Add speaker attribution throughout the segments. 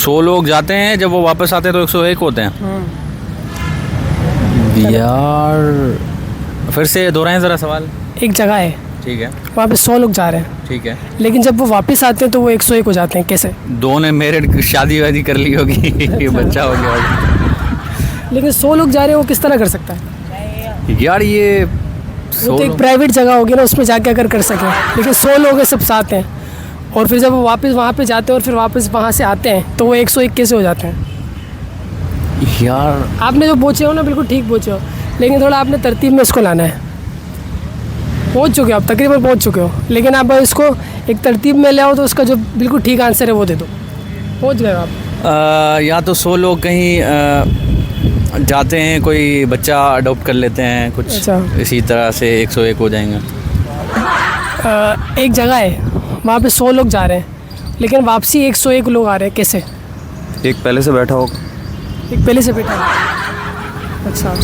Speaker 1: 100 लोग जाते हैं, जब वो वापस आते हैं तो 101 होते हैं। यार फिर से दोहराएं ज़रा सवाल।
Speaker 2: एक जगह है,
Speaker 1: ठीक है,
Speaker 2: वहाँ पे 100 लोग जा रहे हैं,
Speaker 1: ठीक है।
Speaker 2: लेकिन जब वो वापस आते हैं तो वो 101 हो जाते हैं, कैसे?
Speaker 1: दो ने मेरे शादी वादी कर ली होगी, ये बच्चा हो गया होगा।
Speaker 2: लेकिन 100 लोग जा रहे हैं, वो किस तरह कर सकता है?
Speaker 1: यार ये
Speaker 2: वो तो एक प्राइवेट जगह होगी ना, उसमें जाके अगर कर सकें, लेकिन 100 लोग हैं, सब साथ हैं, और फिर जब वो वापस वहाँ पे जाते हैं और फिर वापस वहाँ से आते हैं तो वो 101 कैसे हो जाते हैं?
Speaker 1: यार
Speaker 2: आपने जो पूछे हो ना, बिल्कुल ठीक पूछे हो, लेकिन थोड़ा आपने तरतीब में इसको लाना है। पहुँच चुके हो आप, तकरीबन पहुँच चुके हो, लेकिन आप इसको एक तरतीब में ले आओ तो उसका जो बिल्कुल ठीक आंसर है वो दे दो। पहुँच गए आप।
Speaker 1: या तो 100 लोग कहीं जाते हैं, कोई बच्चा अडॉप्ट कर लेते हैं कुछ,
Speaker 2: अच्छा।
Speaker 1: इसी तरह से 101 हो जाएंगे।
Speaker 2: एक जगह है, वहाँ पे 100 लोग जा रहे हैं, लेकिन वापसी 101 लोग आ रहे हैं, कैसे?
Speaker 3: एक पहले से बैठा होगा।
Speaker 2: एक पहले से बैठा है। अच्छा,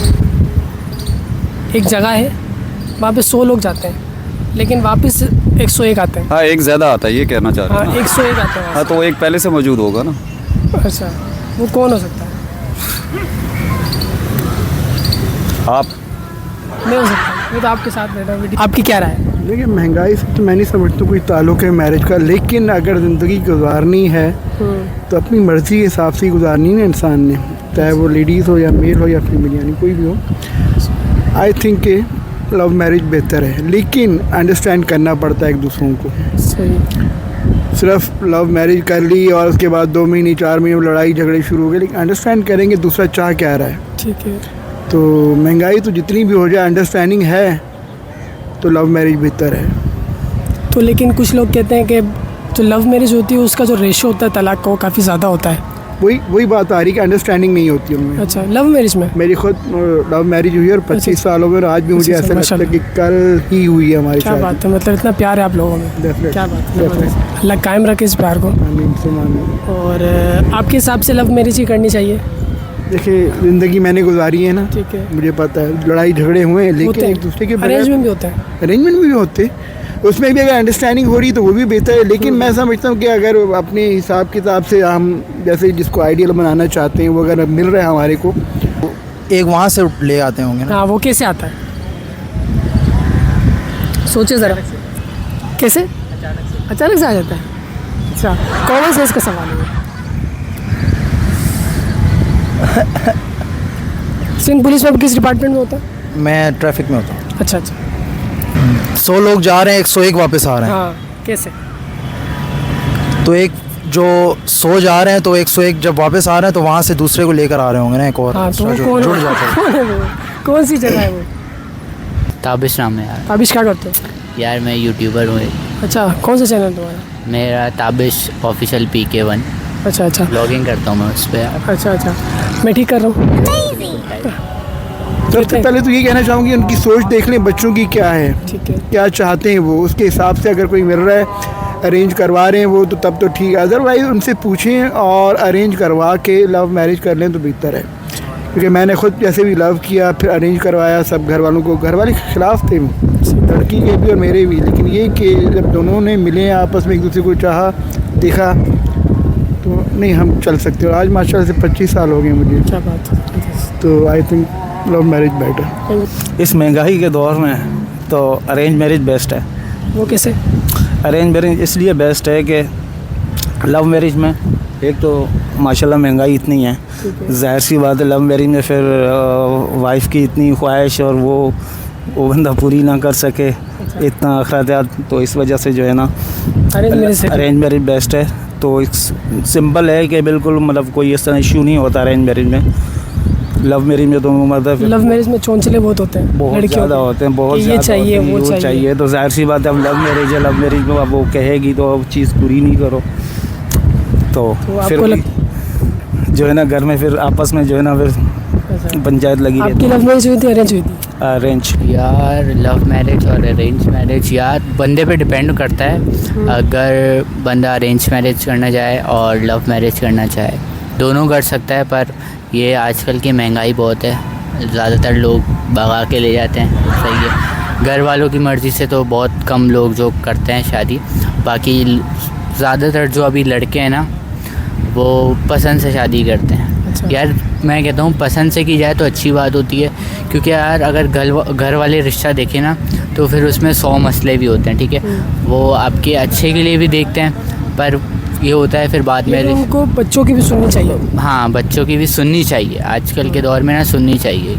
Speaker 2: एक जगह है, वहाँ पे 100 लोग जाते हैं, लेकिन वापस 101 आते हैं।
Speaker 3: हाँ, एक ज़्यादा आता है, ये कहना चाह रहे
Speaker 2: हाँ,
Speaker 3: हैं।
Speaker 2: 101 आते हैं।
Speaker 3: हाँ, तो एक पहले से मौजूद होगा ना।
Speaker 2: अच्छा, वो कौन हो सकता है?
Speaker 3: आप।
Speaker 2: नहीं हो सकता, मैं तो आपके साथ बैठा हूँ। आपकी क्या राय है?
Speaker 4: देखिए, महंगाई से तो मैं नहीं समझता कोई ताल्लुक़ है मैरिज का, लेकिन अगर ज़िंदगी गुजारनी है तो अपनी मर्ज़ी के हिसाब से ही गुजारनी है इंसान ने, चाहे वो लेडीज़ हो या मेल हो या फीमेल, यानी कोई भी हो। आई थिंक कि लव मैरिज बेहतर है, लेकिन अंडरस्टैंड करना पड़ता है एक दूसरों को।
Speaker 2: सही।
Speaker 4: सिर्फ लव मैरिज कर ली और उसके बाद 2 महीने 4 महीने में लड़ाई झगड़े शुरू हो गए, लेकिन अंडरस्टैंड करेंगे दूसरा चाह क्या रहा है।
Speaker 2: ठीक है।
Speaker 4: तो महंगाई तो जितनी भी हो जाए, अंडरस्टैंडिंग है तो लव मैरिज बेहतर है।
Speaker 2: तो लेकिन कुछ लोग कहते हैं कि जो लव मैरिज होती है उसका जो रेशो होता है तलाक का, वो काफ़ी ज़्यादा होता है।
Speaker 4: वही बात आ रही कि अंडरस्टैंडिंग नहीं होती उनमें।
Speaker 2: अच्छा, लव मैरिज में?
Speaker 4: मेरी खुद लव मैरिज हुई है और 25 साल हो गए, और आज भी मुझे ऐसा लगता है कि कल ही हुई है हमारी
Speaker 2: क्या
Speaker 4: शादी।
Speaker 2: बात है, मतलब इतना प्यार है आप लोगों में।
Speaker 4: Definitely,
Speaker 2: क्या बात है,
Speaker 4: definitely।
Speaker 2: अल्लाह कायम रखे इस प्यार को।
Speaker 4: आमीन सुम्मा आमीन।
Speaker 2: और आपके हिसाब से लव मैरिज ही करनी चाहिए?
Speaker 4: देखिए, ज़िंदगी मैंने गुजारी है ना,
Speaker 2: ठीक है।
Speaker 4: मुझे पता है लड़ाई झगड़े हुए हैं, लेकिन एक दूसरे के
Speaker 2: अरेंजमेंट भी होता है।
Speaker 4: अरेंजमेंट भी होते, उसमें भी अगर अंडरस्टैंडिंग हो रही तो वो भी बेहतर है। लेकिन मैं समझता हूँ कि अगर अपने हिसाब किताब से हम जैसे जिसको आइडियल बनाना चाहते हैं वो अगर मिल रहा है हमारे को,
Speaker 5: एक वहाँ से ले आते होंगे ना।
Speaker 2: हाँ, वो कैसे आता है? सोचे ज़रा, कैसे? अचानक से आ जाता है। अच्छा, कॉमन सेंस का सवाल है। सिंध पुलिस में किस डिपार्टमेंट में होता है?
Speaker 5: मैं ट्रैफिक में होता हूँ।
Speaker 2: अच्छा अच्छा।
Speaker 5: 100 लोग जा रहे हैं, 101 वापस आ रहे हैं।
Speaker 2: हाँ, कैसे?
Speaker 5: तो एक जो 100 जा रहे हैं तो 101 जब वापस आ रहे हैं तो वहाँ से दूसरे को लेकर आ रहे होंगे ना, एक और
Speaker 2: हाँ, तो
Speaker 5: जो
Speaker 2: वो कौन
Speaker 5: जुड़ जाता है।
Speaker 2: कौन है वो? कौन सी जगह है वो?
Speaker 6: ताबिश नाम है यार।
Speaker 2: ताबिश क्या करते हो?
Speaker 6: यार मैं यूट्यूबर हूँ।
Speaker 2: अच्छा, कौन सा चैनल तुम्हारा?
Speaker 6: मेरा ताबिश ऑफिशियल PK1
Speaker 2: अच्छा अच्छा।
Speaker 6: ब्लॉगिंग करता हूँ मैं उस पर यार।
Speaker 2: अच्छा अच्छा, मैं ठीक कर रहा हूँ।
Speaker 4: सबसे पहले तो ये कहना चाहूँगी उनकी सोच देख लें बच्चों की क्या है,
Speaker 2: ठीक है।
Speaker 4: क्या चाहते हैं वो, उसके हिसाब से अगर कोई मिल रहा है, अरेंज करवा रहे हैं वो, तो तब तो ठीक है। अदरवाइज़ उनसे पूछें और अरेंज करवा के लव मैरिज कर लें तो बेहतर है। क्योंकि मैंने खुद जैसे भी लव किया, फिर अरेंज करवाया, सब घर वालों को, घर वाले के ख़िलाफ़ थे लड़की के भी और मेरे भी, लेकिन ये कि जब दोनों ने मिले आपस में, एक दूसरे को चाहा, देखा, तो नहीं हम चल सकते। और आज माशाल्लाह से 25 साल हो गए मुझे,
Speaker 2: क्या बात है।
Speaker 4: तो I think love marriage better.
Speaker 7: इस महंगाई के दौर में तो अरेंज मैरिज बेस्ट है।
Speaker 2: वो कैसे?
Speaker 7: अरेंज मैरिज इसलिए बेस्ट है कि लव मैरिज में एक तो माशाल्लाह महंगाई इतनी है, ज़ाहिर सी बात है लव मैरिज में फिर वाइफ की इतनी ख्वाहिश और वो बंदा पूरी ना कर सके, इतना अखराजात, तो इस वजह से जो है ना अरेंज मैरिज बेस्ट है। तो सिंपल है कि बिल्कुल मतलब कोई इस तरह इशू नहीं होता अरेंज मैरिज में। लव मैरिज में तो मतलब
Speaker 2: लव मैरिज में चौंचले बहुत होते हैं,
Speaker 7: बहुत ज़्यादा होते हैं, बहुत
Speaker 2: ये चाहिए वो
Speaker 7: चाहिए, तो जाहिर सी बात है अब लव मैरिज है, लव मैरिज में अब वो कहेगी तो अब चीज़ पूरी नहीं करो तो फिर जो है ना घर में फिर आपस में जो है ना फिर पंचायत लगी रहती है।
Speaker 2: आपकी लव मैरिज हुई थी, अरेंज हुई थी?
Speaker 7: अरेंज।
Speaker 6: यार लव मैरिज और अरेंज मैरिज यार बंदे पे डिपेंड करता है। अगर बंदा अरेंज मैरिज करना चाहे और लव मैरिज करना चाहे, दोनों कर सकता है, पर ये आजकल की महंगाई बहुत है, ज़्यादातर लोग भगा के ले जाते हैं। सही है, घर वालों की मर्ज़ी से तो बहुत कम लोग जो करते हैं शादी, बाकी ज़्यादातर जो अभी लड़के हैं ना वो पसंद से शादी करते हैं।
Speaker 2: अच्छा।
Speaker 6: यार मैं कहता हूँ पसंद से की जाए तो अच्छी बात होती है, क्योंकि यार अगर घर वाले रिश्ता देखें ना तो फिर उसमें 100 मसले भी होते हैं, ठीक है। वो आपके अच्छे के लिए भी देखते हैं, पर ये होता है फिर बाद में।
Speaker 2: लेकिन उनको बच्चों की भी सुननी चाहिए।
Speaker 6: हाँ, बच्चों की भी सुननी चाहिए, आजकल के दौर में ना सुननी चाहिए,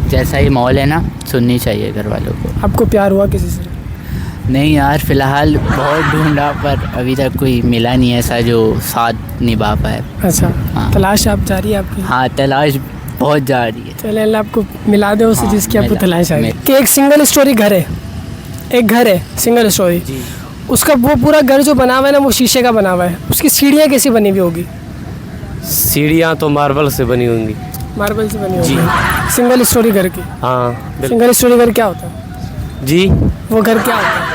Speaker 6: जैसा ये माहौल है ना, सुननी चाहिए घर वालों को।
Speaker 2: आपको प्यार हुआ किसी से?
Speaker 6: नहीं यार, फ़िलहाल बहुत ढूंढा पर अभी तक कोई मिला नहीं ऐसा जो साथ निभा पाए।
Speaker 2: अच्छा।
Speaker 6: हाँ।
Speaker 2: तलाश आप जारी है आपकी?
Speaker 6: हाँ, तलाश बहुत जा रही है।
Speaker 2: चले अल्लाह आपको मिला दे उससे
Speaker 6: हाँ,
Speaker 2: जिसकी आपको
Speaker 6: मिला,
Speaker 2: तलाश आ रही है।
Speaker 6: मिला।
Speaker 2: कि एक सिंगल स्टोरी घर है, एक घर है सिंगल स्टोरी, उसका वो पूरा घर जो बना हुआ है ना वो शीशे का बना हुआ है, उसकी सीढ़ियाँ कैसी बनी हुई होगी?
Speaker 8: सीढ़ियाँ तो मार्बल से बनी होंगी।
Speaker 2: मार्बल से बनी होगी। सिंगल स्टोरी घर की।
Speaker 8: हाँ
Speaker 2: सिंगल स्टोरी घर क्या होता है?
Speaker 8: जी,
Speaker 2: वो घर क्या होता है?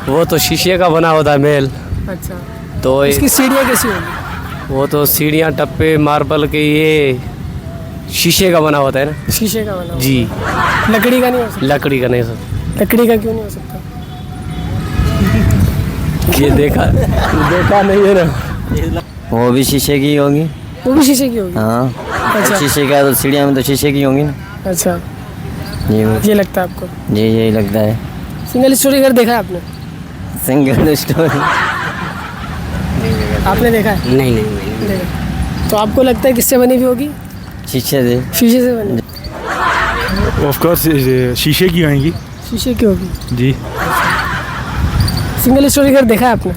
Speaker 8: वो तो शीशे का बना होता है महल।
Speaker 2: अच्छा।
Speaker 8: तो
Speaker 2: उसकी सीढ़ियाँ कैसी होगी?
Speaker 8: वो तो सीढ़ियाँ टप्पे मार्बल के ये शीशे का बना होता है ना।
Speaker 2: शीशे का बना हुआ।
Speaker 8: जी,
Speaker 2: लकड़ी का नहीं हो सकता?
Speaker 8: लकड़ी का नहीं सर।
Speaker 2: लकड़ी का क्यों नहीं हो सकता?
Speaker 8: ये देखा नहीं है ना।
Speaker 9: वो भी शीशे की होगी।
Speaker 2: वो भी शीशे की होगी।
Speaker 9: हाँ,
Speaker 2: अच्छा।
Speaker 9: शीशे का तो सीढ़ियाँ में तो शीशे की होंगी ना।
Speaker 2: अच्छा,
Speaker 9: जी
Speaker 2: ये लगता है आपको?
Speaker 9: जी यही लगता है।
Speaker 2: सिंगल स्टोरी घर देखा है आपने?
Speaker 9: सिंगल स्टोरी
Speaker 2: आपने देखा है?
Speaker 8: नहीं
Speaker 2: देखा। तो आपको लगता है किससे बनी हुई होगी?
Speaker 9: शीशे से।
Speaker 2: शीशे से बनी।
Speaker 10: ऑफ कोर्स शीशे की होंगी।
Speaker 2: शीशे की होगी।
Speaker 10: जी,
Speaker 2: सिंगल स्टोरी घर देखा है आपने?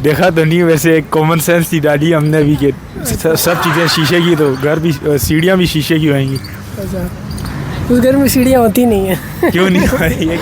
Speaker 10: देखा तो नहीं, वैसे एक कॉमन सेंस थी डाली हमने भी कि सब चीज़ें शीशे की, तो घर भी सीढ़ियाँ भी शीशे की होंगी।
Speaker 2: अच्छा, उस घर में सीढ़ियाँ होती नहीं है।
Speaker 10: क्यों नहीं?